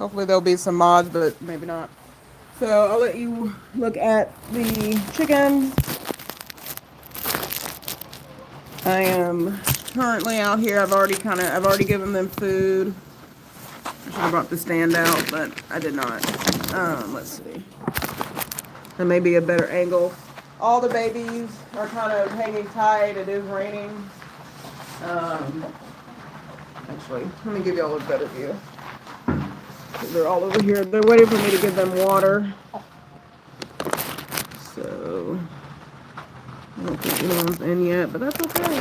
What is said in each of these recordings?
Hopefully there'll be some mods, but maybe not. So I'll let you look at the chickens. I am currently out here. I've already given them food. I should have brought the stand out, but I did not. Let's see. There may be a better angle. All the babies are kind of hanging tight. It is raining. Um, Actually, let me give y'all a better view. They're all over here. They're waiting for me to give them water. So, I don't think anyone's in yet, but that's okay.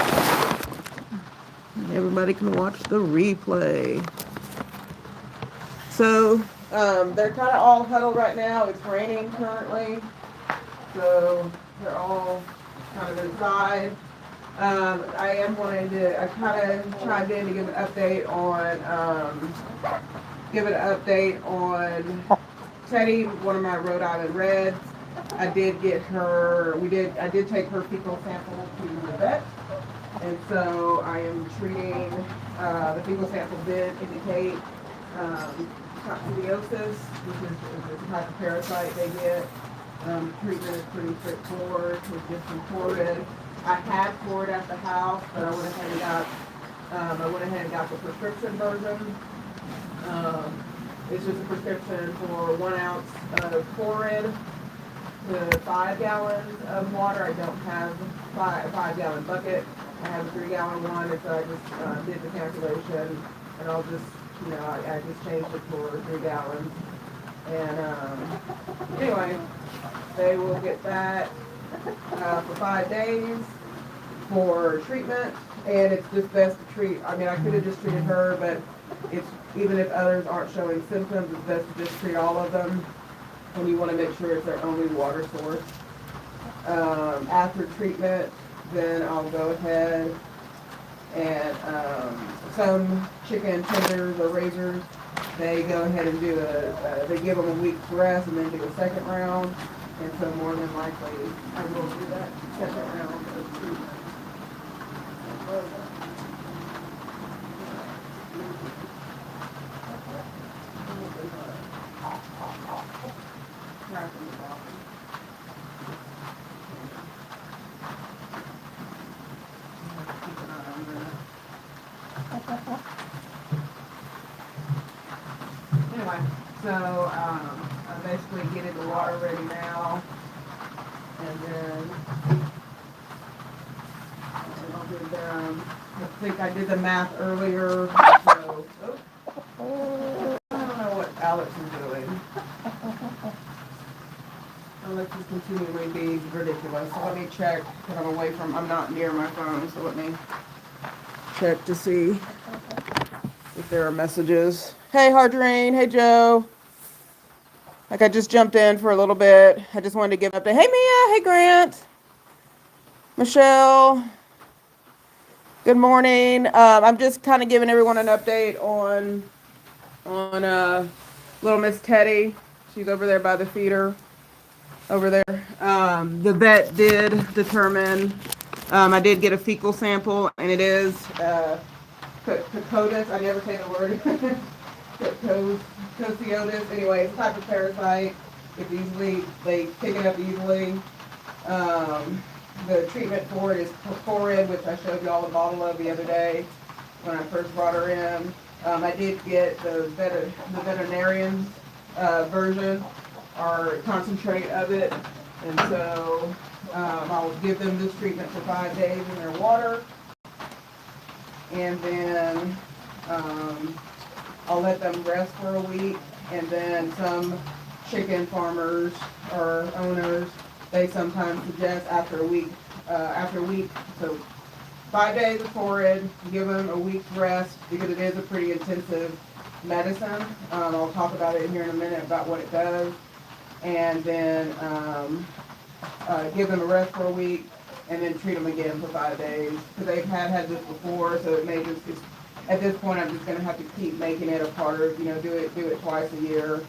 Everybody can watch the replay. So, they're kind of all huddled right now. It's raining currently. So, they're all kind of inside. I kind of chimed in to give an update on Teddy, one of my Rhode Island Reds. I did take her fecal sample to the vet, and so I am treating, the fecal sample did indicate Coccidiosis, which is a type of parasite they get. Treatment is pretty straightforward with just some Poultry. I had Poultry at the house, but I went ahead and got the prescription version. It's just a prescription for 1 ounce of Poultry to 5 gallons of water. I don't have a 5-gallon bucket. I have a 3-gallon one, and so I just did the calculation, and I'll just, I just changed it for 3 gallons. And anyway, they will get that for 5 days for treatment, and it's just best to treat. I mean, I could have just treated her, but it's even if others aren't showing symptoms, it's best to just treat all of them, and you want to make sure it's their only water source. After treatment, then I'll go ahead and some chicken tenders or raisers, they go ahead and they give them a week's rest and then do a second round. And so more than likely, I will do that second round of treatment. Anyway, so I'm basically getting the water ready now, and then I'll do them. I think I did the math earlier, so I don't know what Alex is doing. Alex is continually being ridiculous. So let me check, because I'm not near my phone, so let me check to see if there are messages. Hey, Hardrine. Hey, Joe. I just jumped in for a little bit. I just wanted to give an update. Hey, Mia. Hey, Grant. Michelle. Good morning. I'm just kind of giving everyone an update on little Miss Teddy. She's over there by the feeder. Over there. The vet did determine. I did get a fecal sample, and it is Coccidiosis. I never say the word. Coccidiosis. Anyway, it's a type of parasite. They pick it up easily. The treatment for it is Poultry, which I showed y'all a bottle of the other day when I first brought her in. I did get the veterinarian's version, or concentrate of it, and so I'll give them this treatment for 5 days in their water, and then I'll let them rest for a week, and then some chicken farmers or owners, they sometimes suggest after a week, so 5 days of forage, give them a week's rest, because it is a pretty intensive medicine. I'll talk about it here in a minute about what it does, and then give them a rest for a week, and then treat them again for 5 days, because they've had this before, so it may just, at this point, I'm just going to have to keep making it a part of, do it twice a year,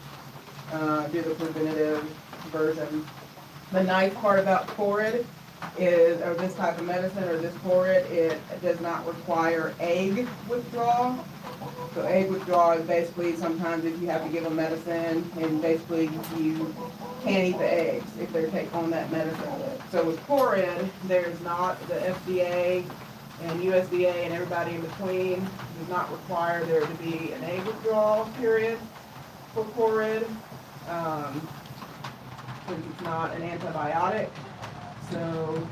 do the preventative version. The nice part about Poultry or this type of medicine or this porrid, it does not require egg withdrawal. So egg withdrawal is basically sometimes if you have to give them medicine and basically you can't eat the eggs if they're taking on that medicine. So with porrid, there's not the FDA and USDA and everybody in between does not require there to be an egg withdrawal period for porrid. Since it's not an antibiotic, so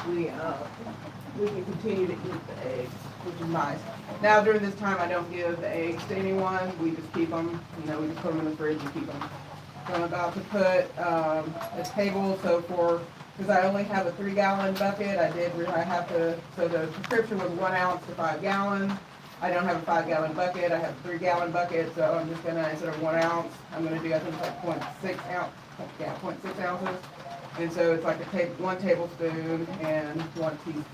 we can continue to eat the eggs, which is nice. Now during this time, I don't give the eggs to anyone. We just keep them. You know, we just put them in the fridge and keep them. So I'm about to put a table. So because I only have a 3-gallon bucket, I have to. So the prescription was 1 ounce to 5 gallons. I don't have a 5-gallon bucket. I have a 3-gallon bucket. So I'm just gonna, instead of 1 ounce, I'm gonna do, I think it's like 0.6 ounce. Yeah, 0.6 ounces. And so it's like 1 tablespoon and 1 teaspoon.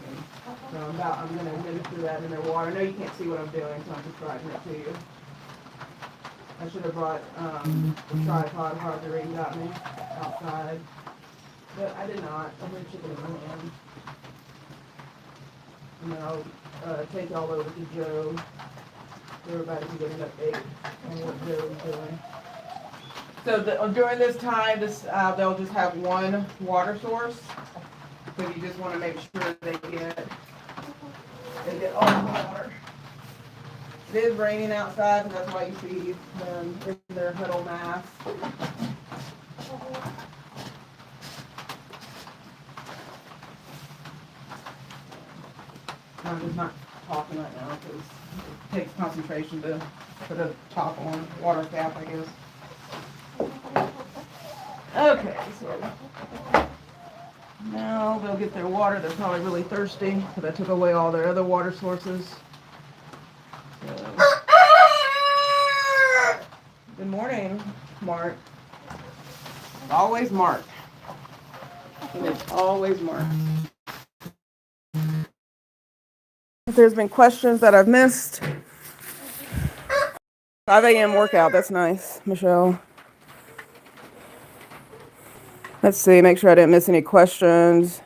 So I'm going to administer that in their water. I know you can't see what I'm doing, so I'm describing it to you. I should have brought the tripod Marguerite got me outside. But I did not. I'm going to chicken in my hand. And then I'll take y'all over to Joe so everybody can get an update on what Joe is doing. So during this time, they'll just have 1 water source. So you just want to make sure they get all the water. It is raining outside, and that's why you see them in their huddle mass. I'm just not talking right now because it takes concentration to put a top on, water cap, I guess. Okay, so now they'll get their water. They're probably really thirsty because I took away all their other water sources. So. Good morning, Mark. Always Mark. And it's always Mark. If there's been questions that I've missed. 5 a.m. workout. That's nice, Michelle. Let's see, make sure I didn't miss any questions.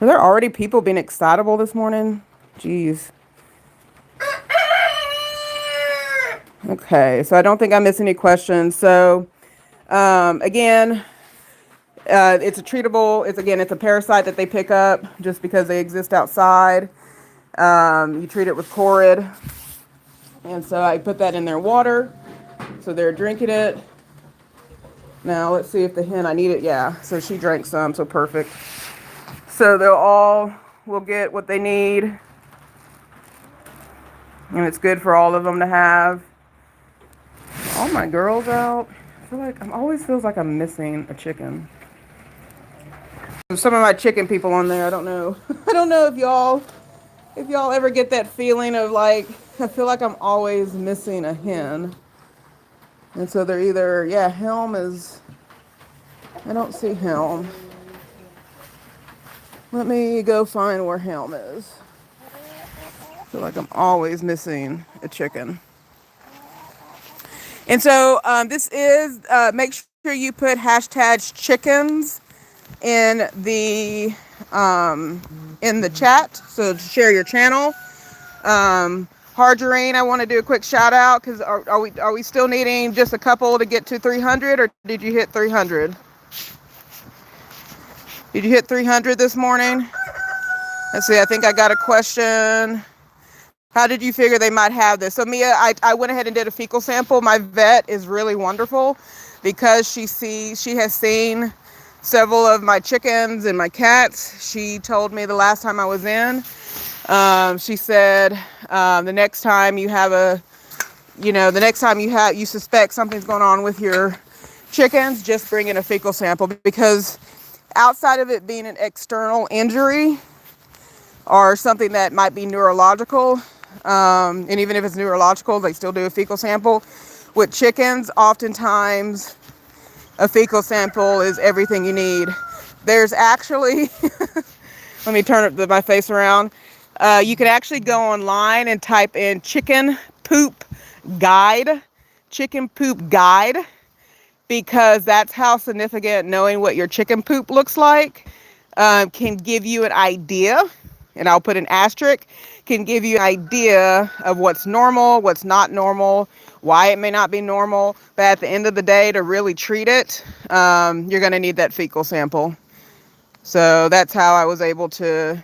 Are there already people being excitable this morning? Jeez. Okay, so I don't think I missed any questions. So, again, it's a treatable, it's a parasite that they pick up just because they exist outside. You treat it with Corid. And so I put that in their water. So they're drinking it. Now, let's see if the hen, I need it. Yeah, so she drank some, so perfect. So will get what they need. And it's good for all of them to have. All my girls out. I feel like always feels like I'm missing a chicken. Some of my chicken people on there, I don't know. I don't know if y'all ever get that feeling of like, I feel like I'm always missing a hen. And so they're either, Helm is, I don't see Helm. Let me go find where Helm is. I feel like I'm always missing a chicken. And so this is, make sure you put #chickens in the chat. So to share your channel. Hargerine, I want to do a quick shout out because are we still needing just a couple to get to 300, or did you hit 300? Did you hit 300 this morning? Let's see, I think I got a question. How did you figure they might have this? So Mia, I went ahead and did a fecal sample. My vet is really wonderful because she has seen several of my chickens and my cats. She told me the last time I was in, she said, the next time you suspect something's going on with your chickens, just bring in a fecal sample, because outside of it being an external injury or something that might be neurological, and even if it's neurological, they still do a fecal sample. With chickens, oftentimes a fecal sample is everything you need. There's actually, let me turn my face around. You can actually go online and type in chicken poop guide, because that's how significant knowing what your chicken poop looks like can give you an idea, and I'll put an asterisk, can give you an idea of what's normal, what's not normal, why it may not be normal. But at the end of the day, to really treat it, you're going to need that fecal sample. So that's how I was able to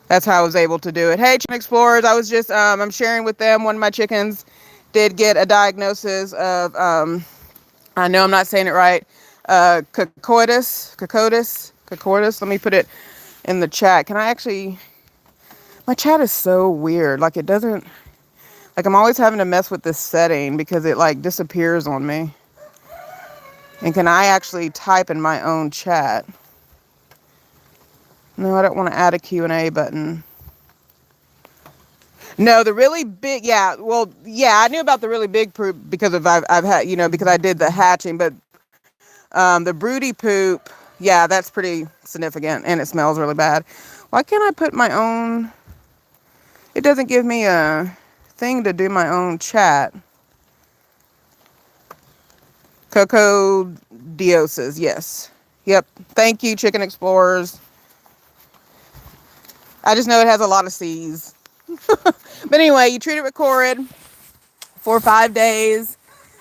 do it. Hey, Chicken Explorers, I was just, I'm sharing with them, one of my chickens did get a diagnosis of, I know I'm not saying it right, Coccidiosis. Let me put it in the chat. Can I actually, my chat is so weird. Like it doesn't, like I'm always having to mess with this setting because it like disappears on me. And can I actually type in my own chat? No, I don't want to add a Q&A button. No, the really big, yeah, well, yeah, I knew about the really big poop because of, I've had, you know, because I did the hatching, but the broody poop, yeah, that's pretty significant, and it smells really bad. Why can't I put my own, it doesn't give me a thing to do my own chat. Coccidiosis, yes. Yep, thank you, Chicken Explorers. I just know it has a lot of C's. But anyway, you treat it with Corid for 5 days.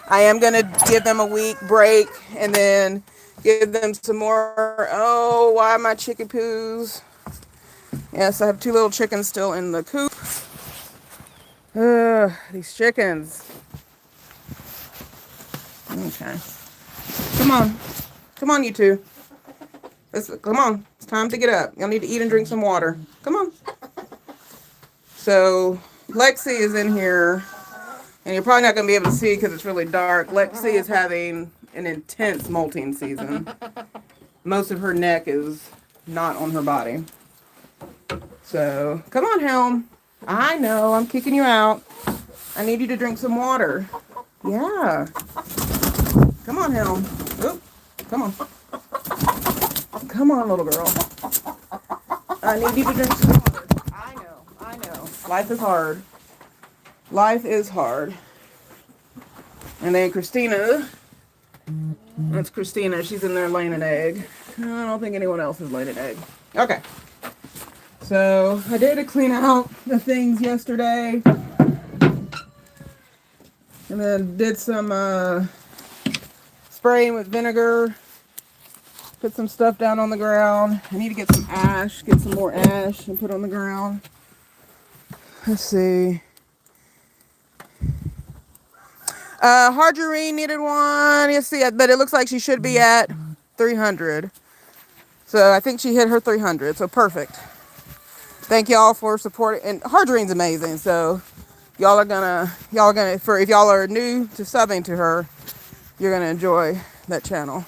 I am going to give them a week break and then give them some more. Oh, why my chicken poos? Yes, I have 2 little chickens still in the coop. These chickens. Okay. Come on. Come on, you two. Come on. It's time to get up. Y'all need to eat and drink some water. Come on. So, Lexi is in here. And you're probably not going to be able to see because it's really dark. Lexi is having an intense molting season. Most of her neck is not on her body. So, come on, Helm. I know, I'm kicking you out. I need you to drink some water. Yeah. Come on, Helm. Oop. Come on. Come on, little girl. I need you to drink some water. I know. Life is hard. Life is hard. And then Christina, that's Christina, she's in there laying an egg. I don't think anyone else is laying an egg. Okay. So, I did clean out the things yesterday. And then did some spraying with vinegar. Put some stuff down on the ground. I need to get some ash, get some more ash and put on the ground. Let's see. Margarine needed one. Let's see, but it looks like she should be at 300. So I think she hit her 300. So perfect. Thank y'all for supporting. And Margarine's amazing. So y'all are gonna, for if y'all are new to subbing to her, you're gonna enjoy that channel.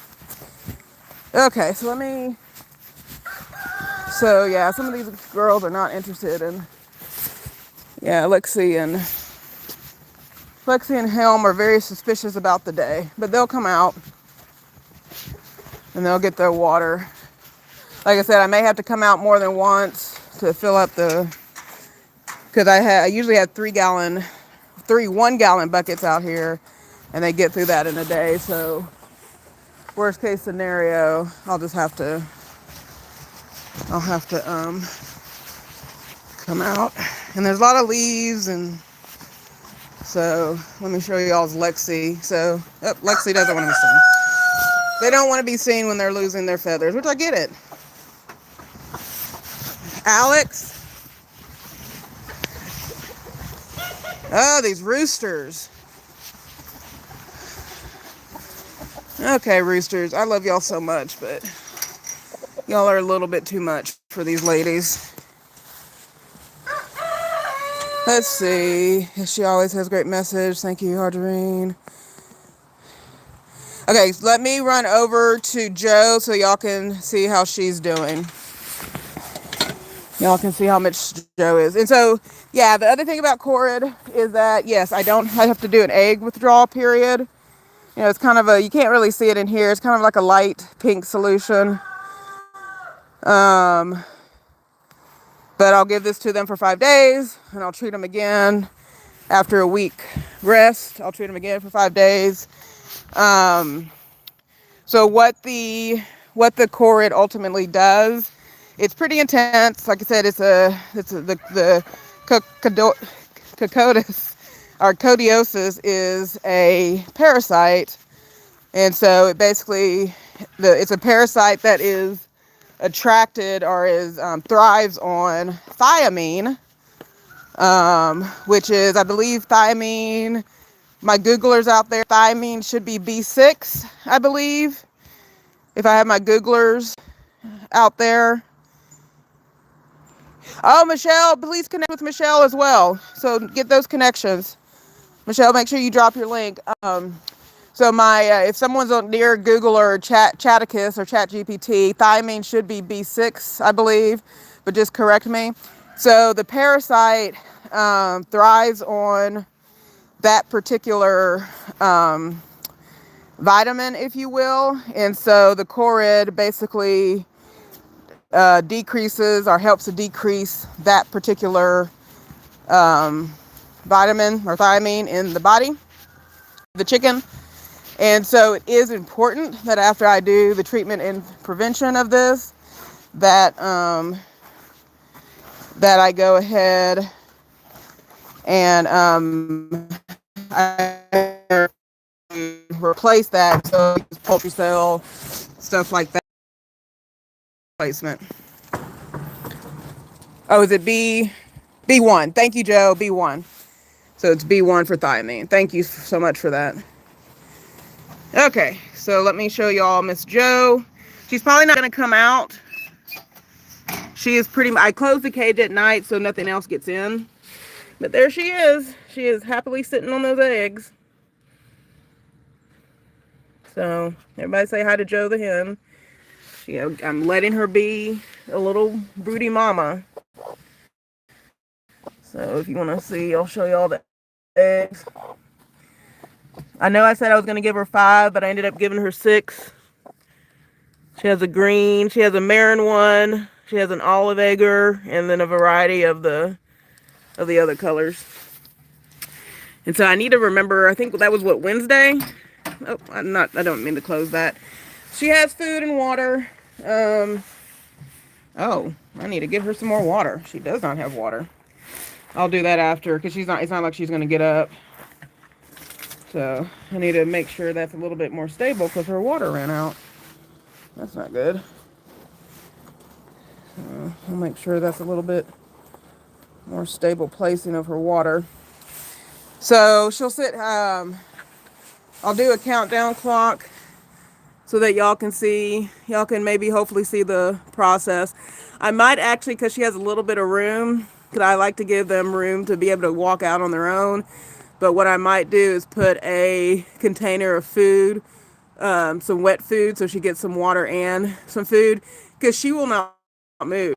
Okay, so yeah, some of these girls are not interested in, yeah, Lexi and Helm are very suspicious about the day, but they'll come out and they'll get their water. Like I said, I may have to come out more than once to fill up because I usually have 3 1-gallon buckets out here, and they get through that in a day. So worst case scenario, I'll have to come out. And there's a lot of leaves, and so let me show you all's Lexi. So, Lexi doesn't want to be seen. They don't want to be seen when they're losing their feathers, which I get it. Alex. Oh, these roosters. Okay, roosters. I love y'all so much, but y'all are a little bit too much for these ladies. Let's see. She always has a great message. Thank you, Margarine. Okay, so let me run over to Joe so y'all can see how she's doing. Y'all can see how much Joe is. And so, yeah, the other thing about Corid is that, yes, I have to do an egg withdrawal period. You know, it's kind of you can't really see it in here. It's kind of like a light pink solution. But I'll give this to them for 5 days, and I'll treat them again after a week rest. I'll treat them again for 5 days, So what the Corid ultimately does, it's pretty intense. Like I said, the Coccidiosis or Coccidiosis is a parasite, and so it basically it's a parasite that is attracted or is thrives on thiamine, which is, I believe, thiamine. My Googlers out there, thiamine should be B6, I believe. If I have my Googlers out there. Oh, Michelle, please connect with Michelle as well. So get those connections. Michelle, make sure you drop your link. So if someone's near Google or Chaticus or ChatGPT, thiamine should be B6, I believe, but just correct me. So the parasite thrives on that particular vitamin, if you will, and so the Corid basically decreases or helps to decrease that particular vitamin or thiamine in the body, the chicken. And so it is important that after I do the treatment and prevention of this, that I go ahead and I replace that. So poultry cell, stuff like that. Placement. Oh, is it B1? Thank you, Joe. B1. So it's B1 for thiamine. Thank you so much for that. Okay, so let me show y'all Miss Joe. She's probably not going to come out. She is I close the cage at night so nothing else gets in. But there she is. She is happily sitting on those eggs. So everybody say hi to Joe the hen. I'm letting her be a little broody mama. So if you want to see, I'll show you all the eggs. I know I said I was going to give her 5, but I ended up giving her 6. She has a green, she has a marin one, she has an olive egger, and then a variety of the other colors. And so I need to remember, I think that was what, Wednesday? Oh, I don't mean to close that. She has food and water. Oh, I need to give her some more water. She does not have water. I'll do that after, because it's not like she's going to get up. So I need to make sure that's a little bit more stable because her water ran out. That's not good. So I'll make sure that's a little bit more stable placing of her water. So she'll sit, I'll do a countdown clock so that y'all can maybe hopefully see the process. I might actually, because she has a little bit of room, because I like to give them room to be able to walk out on their own. But what I might do is put a container of food, some wet food, so she gets some water and some food, because she will not move.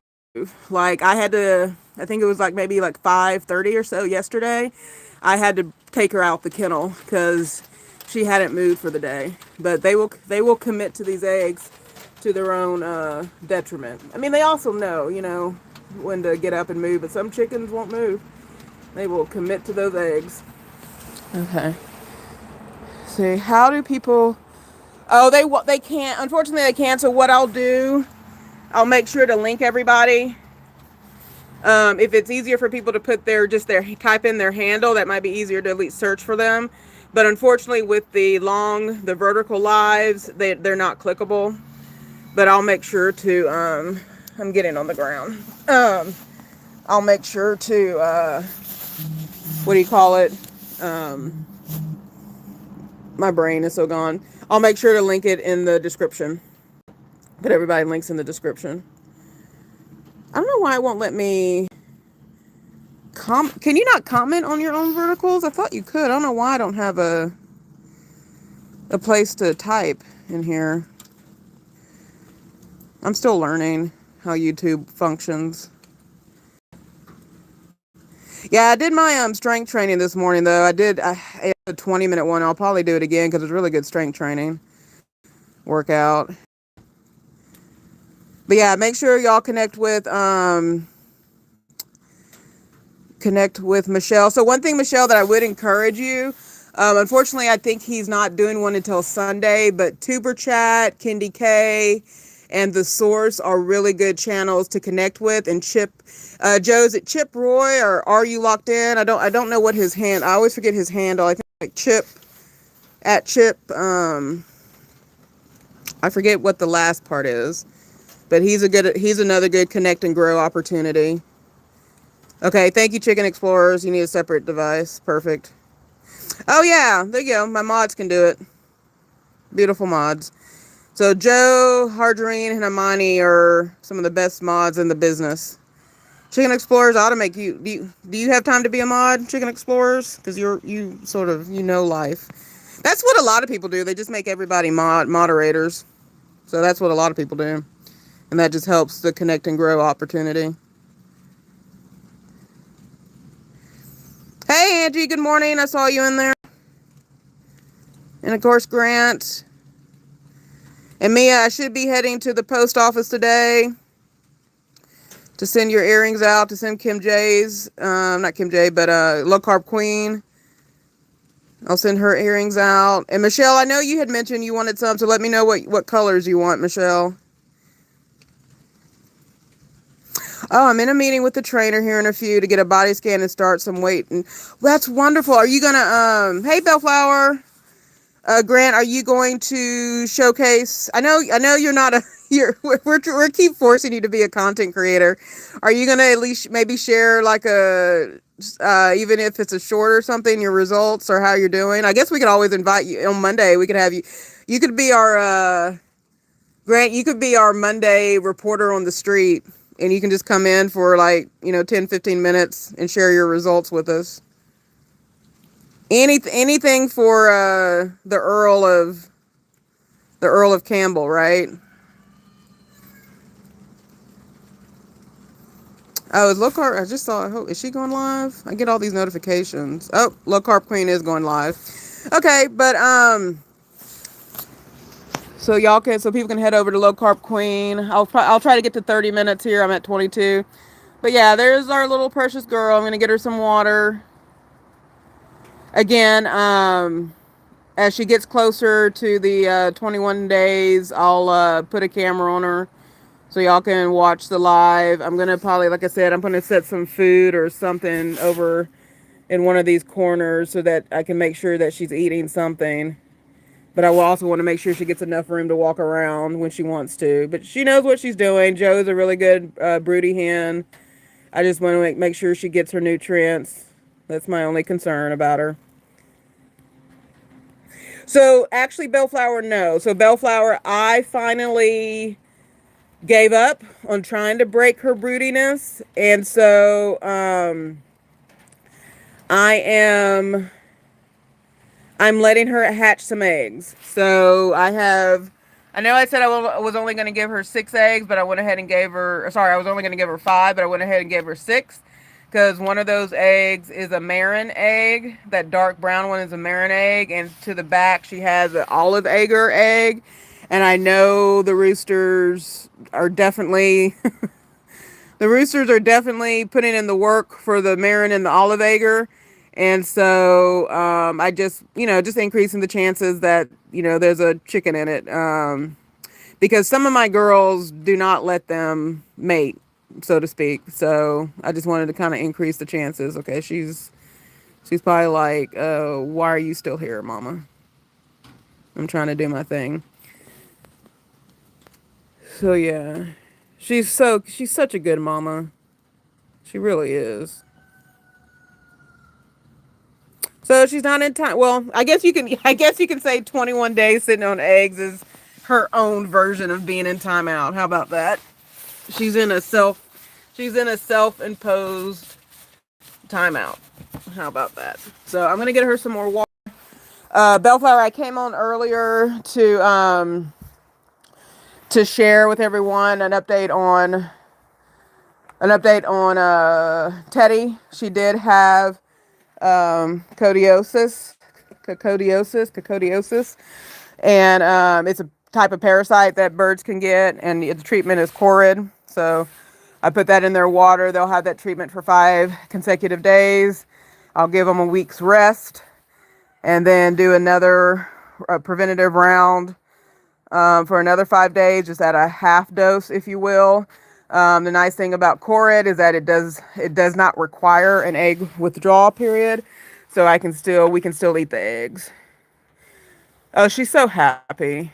Like I think it was like maybe like 5:30 or so yesterday, I had to take her out the kennel because she hadn't moved for the day. But they will commit to these eggs to their own detriment. I mean, they also know, when to get up and move, but some chickens won't move. They will commit to those eggs. Okay. See, how do people... Oh, they can't. Unfortunately, they can't. So what I'll do, I'll make sure to link everybody. If it's easier for people to put type in their handle, that might be easier to at least search for them. But unfortunately, with the vertical lives, they're not clickable. But I'll make sure to, I'm getting on the ground. I'll make sure to, what do you call it? My brain is so gone. I'll make sure to link it in the description. Put everybody links in the description. I don't know why it won't let me Can you not comment on your own verticals? I thought you could. I don't know why I don't have a place to type in here. I'm still learning how YouTube functions. Yeah, I did my strength training this morning, though. I had a 20-minute one. I'll probably do it again because it's really good strength training workout. But yeah, make sure y'all connect with Michelle. So one thing, Michelle, that I would encourage you, Unfortunately, I think he's not doing one until Sunday, but Tuber Chat, Kindy K, and The Source are really good channels to connect with. And Chip, Joe, is it Chip Roy or Are You Locked In? I don't know what his hand, I always forget his handle. I think like Chip, at Chip, I forget what the last part is, but he's another good connect and grow opportunity. Okay, thank you, Chicken Explorers. You need a separate device. Perfect. Oh yeah, there you go. My mods can do it. Beautiful mods. So Joe, Hardrine, and Amani are some of the best mods in the business. Chicken Explorers ought to make you. Do you have time to be a mod, Chicken Explorers? Because you sort of life. That's what a lot of people do. They just make everybody moderators. So that's what a lot of people do, and that just helps the connect and grow opportunity. Hey Angie, good morning. I saw you in there. And of course Grant. And Mia, I should be heading to the post office today to send your earrings out, to send Kim J's, not Kim J, but Low Carb Queen. I'll send her earrings out. And Michelle, I know you had mentioned you wanted some, so let me know what colors you want, Michelle. Oh, I'm in a meeting with the trainer here in a few to get a body scan and start some weight. And that's wonderful. Are you gonna hey Bellflower, Grant, are you going to showcase? I know you're not a we're keep forcing you to be a content creator. Are you gonna at least maybe share like a even if it's a short or something, your results or how you're doing? I guess we could always invite you on Monday. We could have you could be our Grant, you could be our Monday reporter on the street, and you can just come in for like, 10-15 minutes and share your results with us. Anything for the Earl of Campbell, right? Oh, is Low Carb? I just saw. Is she going live? I get all these notifications. Oh, Low Carb Queen is going live. Okay, but so people can head over to Low Carb Queen. I'll try to get to 30 minutes here. I'm at 22. But yeah, there's our little precious girl. I'm gonna get her some water. Again, as she gets closer to the 21 days, I'll put a camera on her so y'all can watch the live. I'm gonna probably, like I said, I'm gonna set some food or something over in one of these corners so that I can make sure that she's eating something. But I will also want to make sure she gets enough room to walk around when she wants to. But she knows what she's doing. Joe's a really good broody hen. I just want to make sure she gets her nutrients. That's my only concern about her. So actually, Bellflower, no. So Bellflower, I finally gave up on trying to break her broodiness. And so I'm letting her hatch some eggs. So I know I said I was only going to give her 6 eggs, but I went ahead and gave her, sorry, I was only going to give her 5, but I went ahead and gave her 6. Because one of those eggs is a Marin egg. That dark brown one is a Marin egg. And to the back, she has an olive egg. And I know the roosters are definitely... the roosters are definitely putting in the work for the Marin and the olive egg. And so I just increasing the chances that, there's a chicken in it. Because some of my girls do not let them mate, so to speak. So I just wanted to kind of increase the chances. Okay, she's probably like, why are you still here, mama? I'm trying to do my thing. So yeah, she's such a good mama. She really is. So she's not in time. Well, I guess you can say 21 days sitting on eggs is her own version of being in timeout. How about that? She's in a self-imposed timeout. How about that? So I'm gonna get her some more water. Bellflower, I came on earlier to share with everyone an update on Teddy. She did have coccidiosis, and it's a type of parasite that birds can get, and the treatment is Corid. So I put that in their water. They'll have that treatment for 5 consecutive days. I'll give them a week's rest, and then do another preventative round for another 5 days, just at a half dose, if you will. The nice thing about Corid is that it does not require an egg withdrawal period, so we can still eat the eggs. Oh, she's so happy.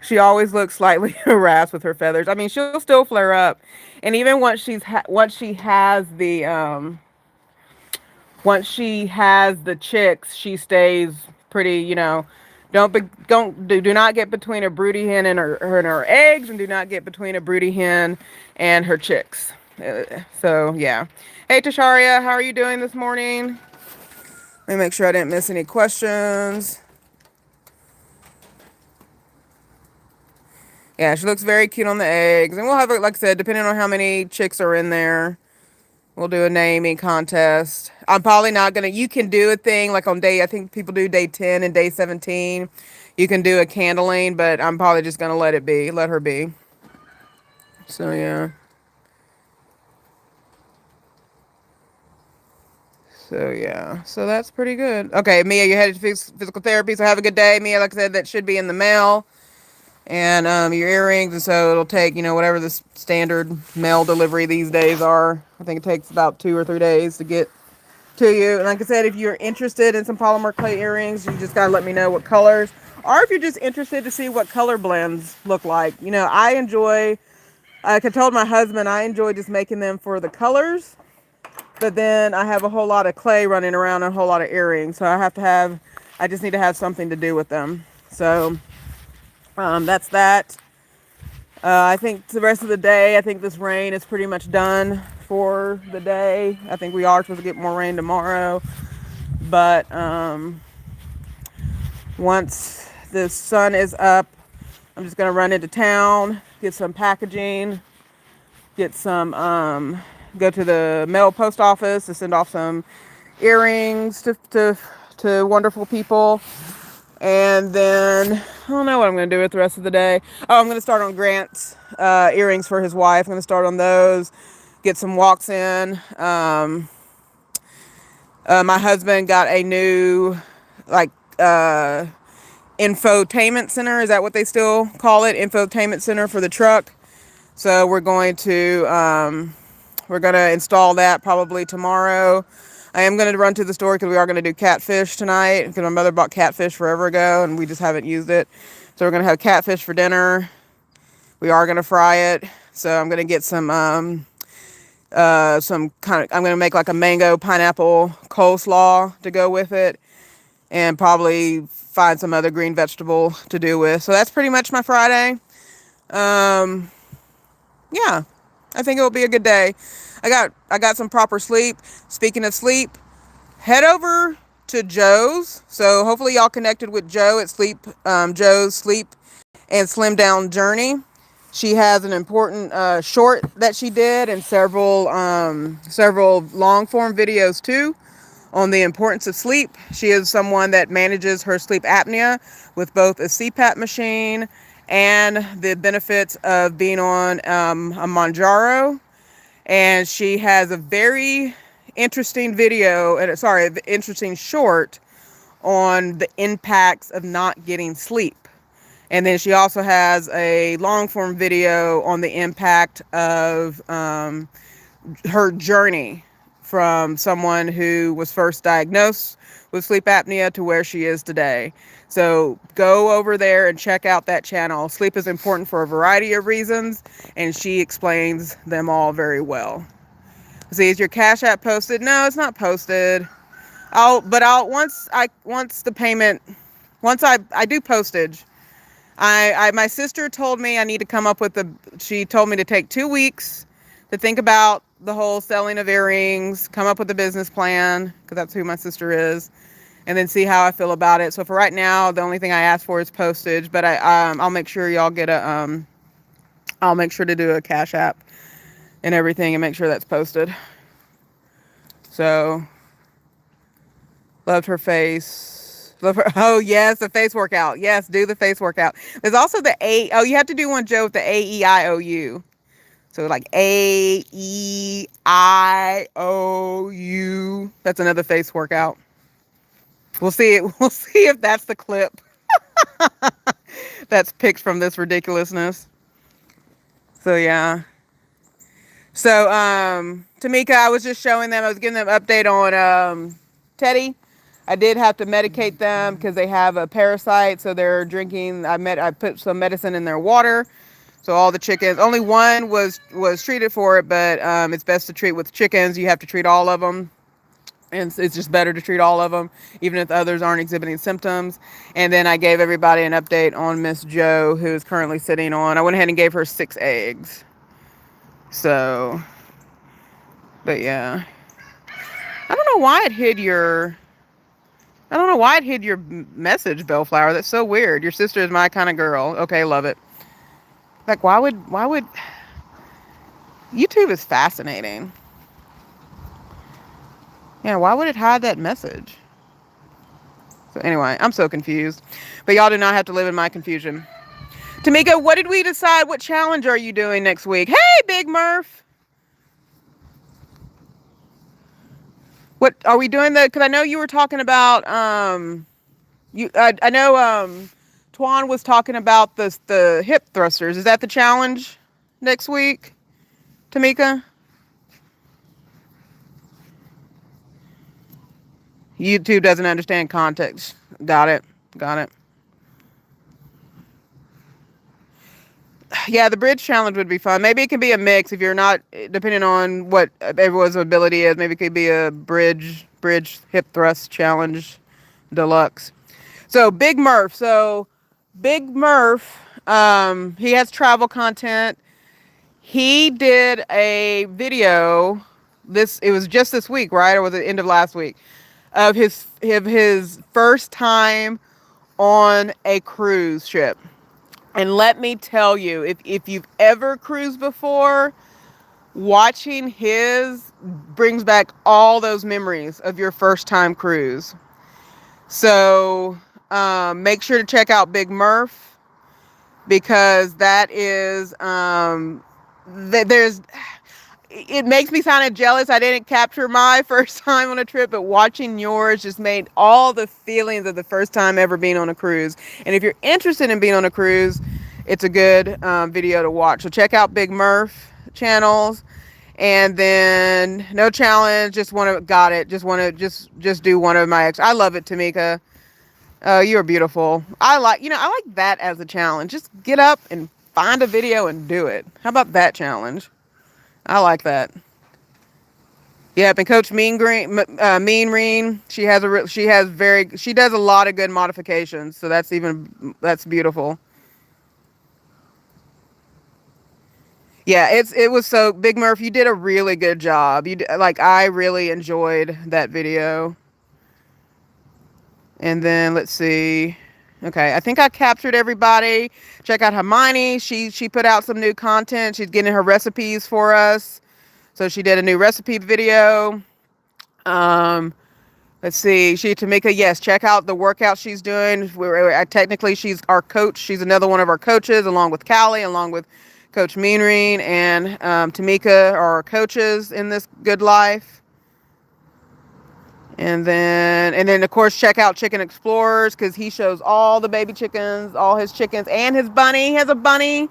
She always looks slightly harassed with her feathers. I mean, she'll still flare up, and even once she has the chicks, she stays pretty. Do not get between a broody hen and her eggs, and do not get between a broody hen and her chicks. So yeah. Hey Tasharia, how are you doing this morning? Let me make sure I didn't miss any questions. Yeah, she looks very cute on the eggs. And we'll have, like I said, depending on how many chicks are in there, we'll do a naming contest. I'm probably not going to, you can do a thing like on I think people do day 10 and day 17. You can do a candling, but I'm probably just going to let her be. So, yeah. So that's pretty good. Okay, Mia, you're headed to physical therapy, so have a good day. Mia, like I said, that should be in the mail. And your earrings, and so it'll take, whatever the standard mail delivery these days are. I think it takes about 2 or 3 days to get to you. And like I said, if you're interested in some polymer clay earrings, you just gotta let me know what colors, or if you're just interested to see what color blends look like. I enjoy, like I told my husband, I enjoy just making them for the colors, but then I have a whole lot of clay running around and a whole lot of earrings, so I just need to have something to do with them. So that's that. I think the rest of the day, I think this rain is pretty much done for the day. I think we are supposed to get more rain tomorrow. But once the sun is up, I'm just going to run into town, get some packaging, go to the mail post office to send off some earrings to wonderful people. And then I don't know what I'm going to do with the rest of the day. Oh, I'm going to start on Grant's earrings for his wife. I'm going to start on those, get some walks in. My husband got a new, infotainment center. Is that what they still call it? Infotainment center for the truck. So we're going to install that probably tomorrow. I am going to run to the store because we are going to do catfish tonight, because my mother bought catfish forever ago and we just haven't used it. So we're going to have catfish for dinner. We are going to fry it. So I'm going to get I'm going to make like a mango pineapple coleslaw to go with it, and probably find some other green vegetable to do with. So that's pretty much my Friday. Yeah, I think it'll be a good day. I got some proper sleep. Speaking of sleep, head over to Joe's. So hopefully y'all connected with Joe at Joe's Sleep and Slim Down Journey. She has an important short that she did, and several long form videos too on the importance of sleep. She is someone that manages her sleep apnea with both a CPAP machine and the benefits of being on a Manjaro. And she has a very interesting interesting short on the impacts of not getting sleep. And then she also has a long form video on the impact of her journey from someone who was first diagnosed with sleep apnea to where she is today. So go over there and check out that channel. Sleep is important for a variety of reasons, and she explains them all very well. See, is your Cash App posted? No, it's not posted. Once I do postage, my sister told me I need to come up with she told me to take 2 weeks to think about the whole selling of earrings, come up with a business plan, because that's who my sister is, and then see how I feel about it. So for right now, the only thing I ask for is postage, but I'll make sure y'all get I'll make sure to do a Cash App and everything and make sure that's posted. So, loved her face. Oh yes, the face workout. Yes, do the face workout. There's also you have to do one, Joe, with the AEIOU. So like AEIOU. That's another face workout. We'll see. We'll see if that's the clip that's picked from this ridiculousness. So yeah. So Tamika, I was just showing them. I was giving them an update on Teddy. I did have to medicate them because they have a parasite. So they're drinking. I put some medicine in their water. So all the chickens. Only one was treated for it, but it's best to treat with chickens. You have to treat all of them. And it's just better to treat all of them, even if the others aren't exhibiting symptoms. And then I gave everybody an update on Miss Joe, who is currently sitting on. I went ahead and gave her 6 eggs. So, but yeah. I don't know why it hid your. I don't know why it hid your message, Bellflower. That's so weird. Your sister is my kind of girl. Okay, love it. Like, why would. YouTube is fascinating. Yeah, why would it hide that message? So anyway, I'm so confused. But y'all do not have to live in my confusion. Tamika, what did we decide? What challenge are you doing next week? Hey, Big Murph. What are we doing? Because I know you were talking about I know Twan was talking about the hip thrusters. Is that the challenge next week, Tamika? YouTube doesn't understand context. Got it. Yeah, the bridge challenge would be fun. Maybe it can be a mix if you're not, depending on what everyone's ability is. Maybe it could be a bridge hip thrust challenge deluxe. So Big Murph. He has travel content. He did a video. It was just this week, right? Or was it the end of last week? Of his first time on a cruise ship. And let me tell you, if you've ever cruised before, watching his brings back all those memories of your first time cruise. So make sure to check out Big Murph, because that is it makes me kind of jealous. I didn't capture my first time on a trip, but watching yours just made all the feelings of the first time ever being on a cruise. And if you're interested in being on a cruise, it's a good video to watch. So check out Big Murph channels. And then no challenge, just do one of my I love it, Tamika. You're beautiful. I like that as a challenge. Just get up and find a video and do it. How about that challenge? I like that. Yep, and Coach Mean Reen, she does a lot of good modifications, so that's beautiful. Yeah, it was so Big Murph, you did a really good job. I really enjoyed that video. And then let's see. Okay, I think I captured everybody. Check out Hermione. She put out some new content. She's getting her recipes for us. So she did a new recipe video. Let's see. Tamika, yes, check out the workout she's doing. Technically, she's our coach. She's another one of our coaches, along with Callie, along with Coach Meanreen, and Tamika are our coaches in this good life. And then of course check out Chicken Explorers, because he shows all the baby chickens, all his chickens, and his bunny. He has a bunny,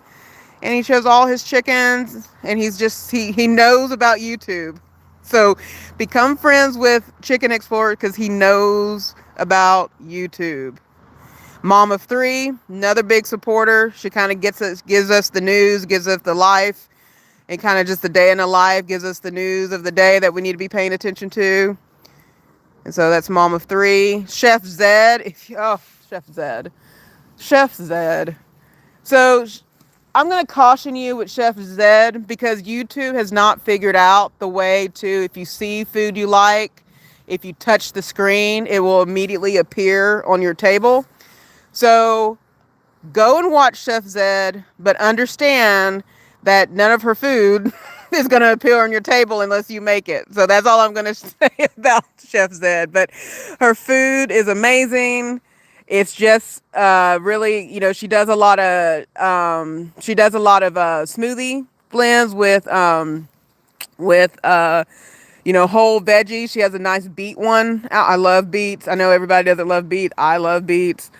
and he shows all his chickens, and he knows about YouTube. So become friends with Chicken Explorer, because he knows about YouTube. Mom of 3, another big supporter. She kind of gives us the news, gives us the life, and kind of just the day in the life, gives us the news of the day that we need to be paying attention to. And so that's Mom of 3. Chef Zed. Chef Zed. So I'm going to caution you with Chef Zed, because YouTube has not figured out the way to, if you see food you like, if you touch the screen, it will immediately appear on your table. So go and watch Chef Zed, but understand that none of her food is going to appear on your table unless you make it. So that's all I'm going to say about Chef Zed. But her food is amazing. It's just really, she does a lot of smoothie blends with whole veggies. She has a nice beet one. I love beets. I know everybody doesn't love beets. I love beets.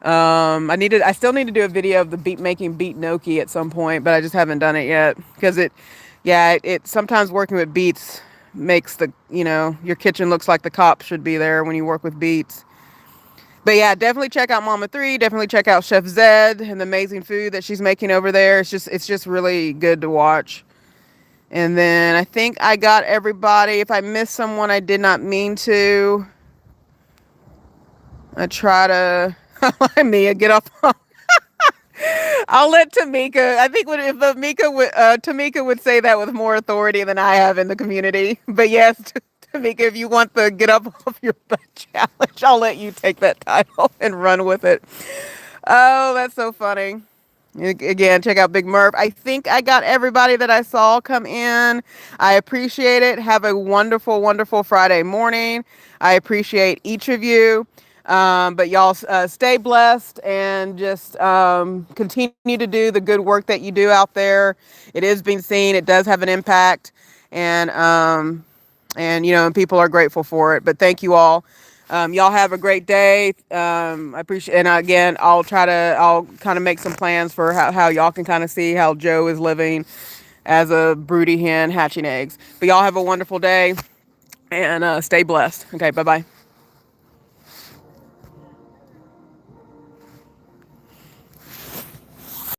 I still need to do a video of the making beet gnocchi at some point, but I just haven't done it yet because it sometimes working with beets makes your kitchen looks like the cops should be there when you work with beets. But yeah, definitely check out Mama 3. Definitely check out Chef Zed and the amazing food that she's making over there. It's just really good to watch. And then I think I got everybody. If I missed someone, I did not mean to. I try to Mia get off. I'll let Tamika. I think if Tamika would say that with more authority than I have in the community. But yes, Tamika, if you want the get up off your butt challenge, I'll let you take that title and run with it. Oh, that's so funny. Again, check out Big Murph. I think I got everybody that I saw come in. I appreciate it. Have a wonderful, wonderful Friday morning. I appreciate each of you. But y'all stay blessed and just continue to do the good work that you do out there. It is being seen. It does have an impact. And people are grateful for it. But thank you all. Y'all have a great day. I appreciate, and again, I'll kind of make some plans for how y'all can kind of see how Joe is living as a broody hen hatching eggs. But y'all have a wonderful day and stay blessed. Okay, bye-bye.